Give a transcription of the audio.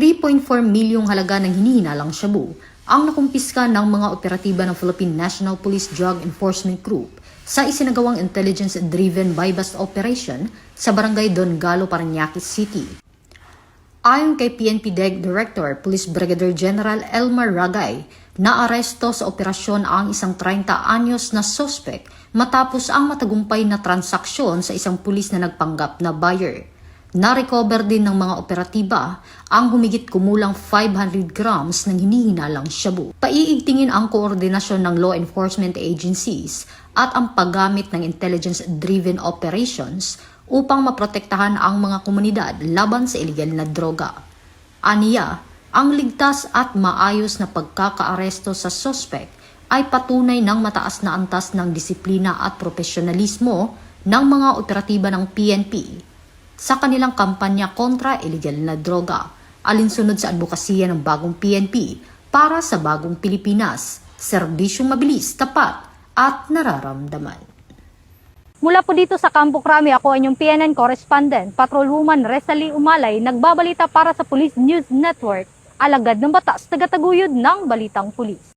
3.4 milyong halaga ng hinihinalang shabu ang nakumpiska ng mga operatiba ng Philippine National Police Drug Enforcement Group sa isinagawang intelligence-driven buy-bust operation sa Barangay Don Galo, Parañaque City. Ayon kay PNP DEG Director, Police Brigadier General Elmer Ragay, naaresto sa operasyon ang isang 30 anyos na suspect matapos ang matagumpay na transaksyon sa isang pulis na nagpanggap na buyer. Na-recover din ng mga operatiba ang humigit kumulang 500 grams ng hinihinalang shabu. Paiigtingin ang koordinasyon ng law enforcement agencies at ang paggamit ng intelligence-driven operations upang maprotektahan ang mga komunidad laban sa iligal na droga. Aniya, ang ligtas at maayos na pagkakaaresto sa suspect ay patunay ng mataas na antas ng disiplina at profesionalismo ng mga operatiba ng PNP sa kanilang kampanya kontra iligal na droga, alinsunod sa advokasya ng bagong PNP para sa bagong Pilipinas, serbisyong mabilis, tapat at nararamdaman. Mula po dito sa Campo Crame, ako ang inyong PNN correspondent, Patrolwoman Rezalie Umalay, nagbabalita para sa Police News Network, alagad ng batas, tagataguyod ng balitang pulis.